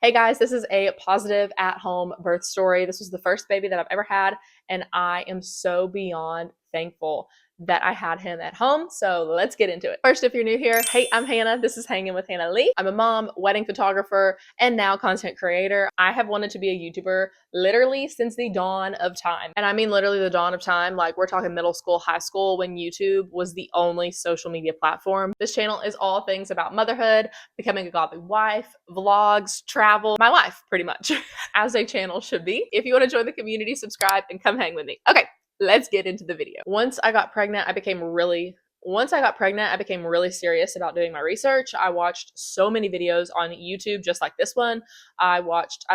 Hey guys, this is a positive at-home birth story. This was the first baby that I've ever had, and I am so beyond thankful that I had him at home. So let's get into it. First, if you're new here, hey, I'm Hannah. This is Hanging with Hannah Lee. I'm a mom, wedding photographer, and now content creator. I have wanted to be a YouTuber literally since the dawn of time. And I mean literally the dawn of time, like we're talking middle school, high school, when YouTube was the only social media platform. This channel is all things about motherhood, becoming a godly wife, vlogs, travel, my life pretty much, as a channel should be. If you want to join the community, subscribe and come hang with me. Okay, let's get into the video. Once I got pregnant, I became really serious about doing my research. I watched so many videos on YouTube just like this one. I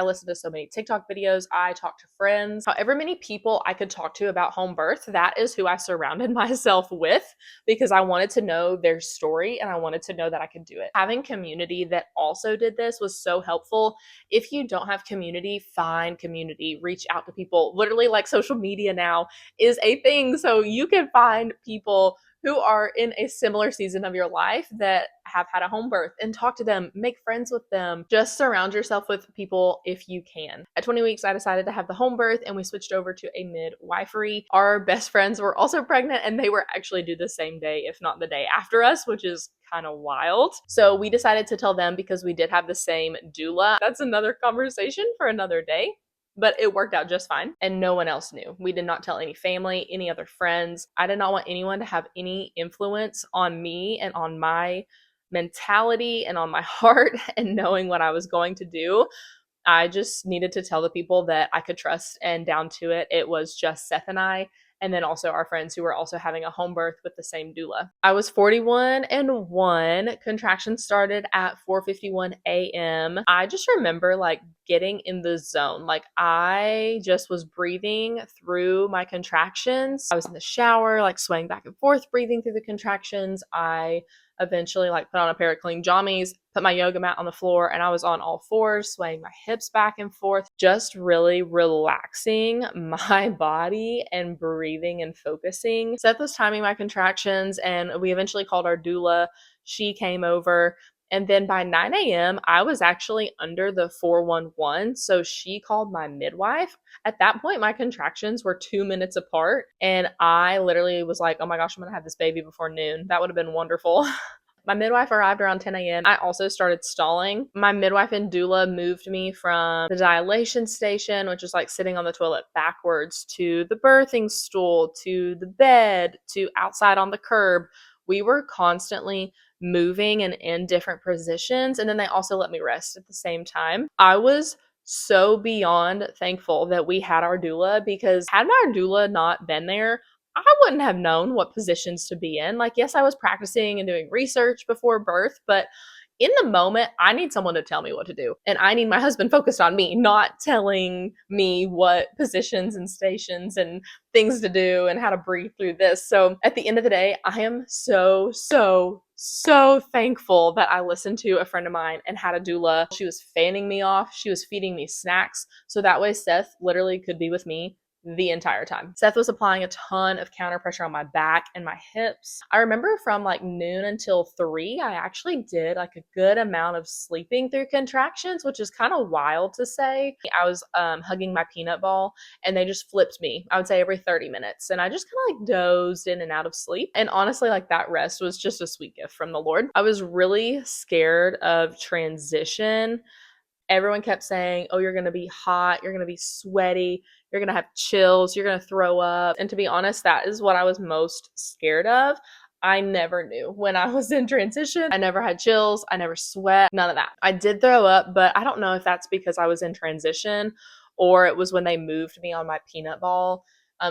listened to so many TikTok videos. I talked to friends. However many people I could talk to about home birth, that is who I surrounded myself with, because I wanted to know their story and I wanted to know that I could do it. Having community that also did this was so helpful. If you don't have community, find community. Reach out to people. Literally, like, social media now is a thing, so you can find people who are in a similar season of your life that have had a home birth and talk to them, make friends with them. Just surround yourself with people if you can. At 20 weeks, I decided to have the home birth and we switched over to a midwifery. Our best friends were also pregnant and they were actually due the same day, if not the day after us, which is kind of wild. So we decided to tell them because we did have the same doula. That's another conversation for another day. But it worked out just fine, and no one else knew. We did not tell any family, any other friends. I did not want anyone to have any influence on me and on my mentality and on my heart and knowing what I was going to do. I just needed to tell the people that I could trust, and down to it, it was just Seth and I, and then also our friends who were also having a home birth with the same doula. I was 41 and 1. Contractions started at 4:51 a.m. I just remember like getting in the zone. Like I just was breathing through my contractions. I was in the shower, like swaying back and forth, breathing through the contractions. I eventually like put on a pair of clean jammies, put my yoga mat on the floor, and I was on all fours, swaying my hips back and forth, just really relaxing my body and breathing and focusing. Seth was timing my contractions and we eventually called our doula. She came over. And then by 9 a.m., I was actually under the 411. So she called my midwife. At that point, my contractions were 2 minutes apart. And I literally was like, oh my gosh, I'm going to have this baby before noon. That would have been wonderful. My midwife arrived around 10 a.m. I also started stalling. My midwife and doula moved me from the dilation station, which is like sitting on the toilet backwards, to the birthing stool, to the bed, to outside on the curb. We were constantly moving and in different positions. And then they also let me rest at the same time. I was so beyond thankful that we had our doula, because had my doula not been there, I wouldn't have known what positions to be in. Like, yes, I was practicing and doing research before birth, but in the moment, I need someone to tell me what to do. And I need my husband focused on me, not telling me what positions and stations and things to do and how to breathe through this. So at the end of the day, I am so thankful that I listened to a friend of mine and had a doula. She was fanning me off. She was feeding me snacks. So that way Seth literally could be with me the entire time. Seth was applying a ton of counter pressure on my back and my hips. I remember from like noon until 3, I actually did like a good amount of sleeping through contractions, which is kind of wild to say. I was hugging my peanut ball and they just flipped me, I would say every 30 minutes. And I just kind of like dozed in and out of sleep. And honestly, like that rest was just a sweet gift from the Lord. I was really scared of transition. Everyone kept saying, oh, you're going to be hot, you're going to be sweaty, you're going to have chills, you're going to throw up. And to be honest, that is what I was most scared of. I never knew when I was in transition. I never had chills, I never sweat, none of that. I did throw up, but I don't know if that's because I was in transition or it was when they moved me on my peanut ball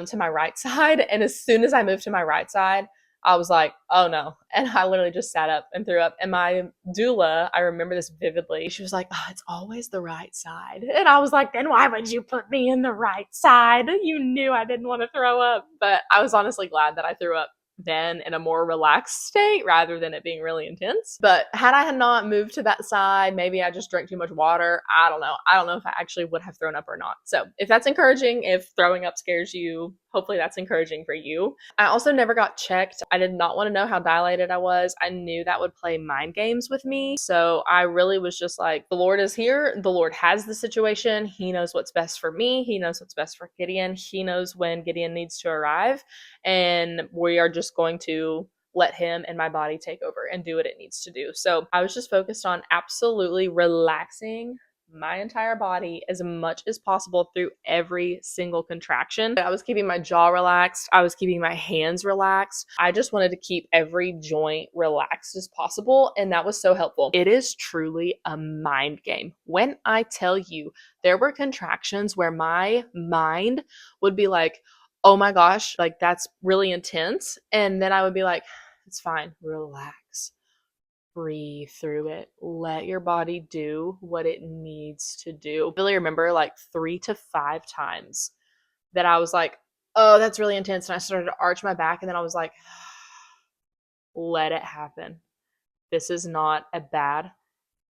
to my right side. And as soon as I moved to my right side, I was like, oh no. And I literally just sat up and threw up. And my doula, I remember this vividly. She was like, oh, it's always the right side. And I was like, then why would you put me in the right side? You knew I didn't want to throw up. But I was honestly glad that I threw up then in a more relaxed state rather than it being really intense. But had I not moved to that side, maybe I just drank too much water. I don't know. I don't know if I actually would have thrown up or not. So if that's encouraging, if throwing up scares you, hopefully that's encouraging for you. I also never got checked. I did not want to know how dilated I was. I knew that would play mind games with me. So I really was just like, the Lord is here. The Lord has the situation. He knows what's best for me. He knows what's best for Gideon. He knows when Gideon needs to arrive. And we are just going to let him and my body take over and do what it needs to do. So I was just focused on absolutely relaxing my entire body as much as possible through every single contraction. I was keeping my jaw relaxed. I was keeping my hands relaxed. I just wanted to keep every joint relaxed as possible. And that was so helpful. It is truly a mind game. When I tell you, there were contractions where my mind would be like, oh my gosh, like that's really intense. And then I would be like, it's fine, relax, breathe through it, let your body do what it needs to do. I really remember like 3 to 5 times that I was like, oh, that's really intense. And I started to arch my back, and then I was like, let it happen. This is not a bad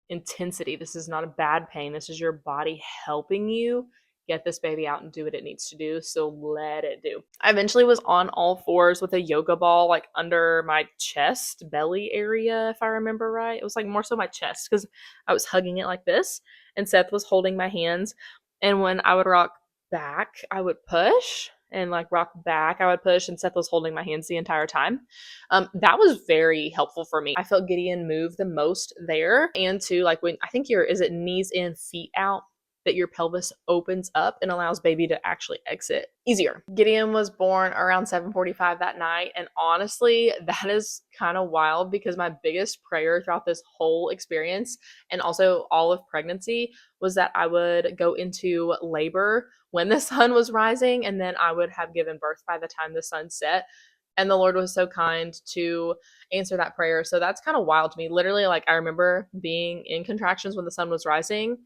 intensity. This is not a bad pain. This is your body helping you get this baby out and do what it needs to do. So let it do. I eventually was on all fours with a yoga ball like under my chest, belly area, if I remember right. It was like more so my chest because I was hugging it like this, and Seth was holding my hands. And when I would rock back, I would push, and like rock back, I would push, and Seth was holding my hands the entire time. That was very helpful for me. I felt Gideon move the most there, and too, like when I think is it knees in, feet out, that your pelvis opens up and allows baby to actually exit easier. Gideon was born around 7:45 that night, and honestly, that is kind of wild because my biggest prayer throughout this whole experience and also all of pregnancy was that I would go into labor when the sun was rising, and then I would have given birth by the time the sun set. And the Lord was so kind to answer that prayer. So that's kind of wild to me. Literally, like I remember being in contractions when the sun was rising.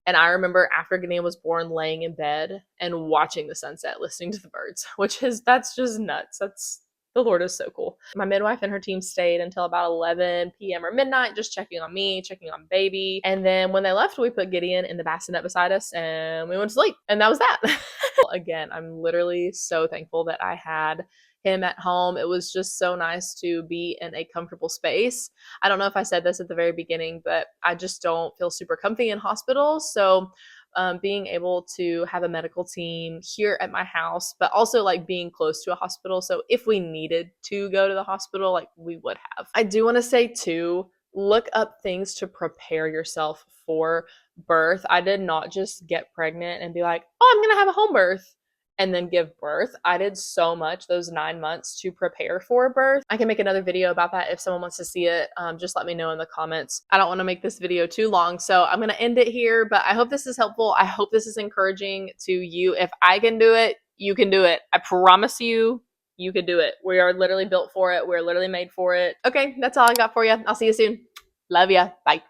And I remember after Gideon was born, laying in bed and watching the sunset, listening to the birds, that's just nuts. The Lord is so cool. My midwife and her team stayed until about 11 p.m. or midnight, just checking on me, checking on baby. And then when they left, we put Gideon in the bassinet beside us and we went to sleep. And that was that. Again, I'm literally so thankful that I had him at home. It was just so nice to be in a comfortable space. I don't know if I said this at the very beginning, but I just don't feel super comfy in hospitals. So being able to have a medical team here at my house, but also like being close to a hospital. So if we needed to go to the hospital, like we would have. I do want to say too, look up things to prepare yourself for birth. I did not just get pregnant and be like, oh, I'm going to have a home birth and then give birth. I did so much those 9 months to prepare for birth. I can make another video about that if someone wants to see it. Just let me know in the comments. I don't want to make this video too long, so I'm going to end it here, but I hope this is helpful. I hope this is encouraging to you. If I can do it, you can do it. I promise you, you can do it. We are literally built for it. We're literally made for it. Okay, that's all I got for you. I'll see you soon. Love ya. Bye.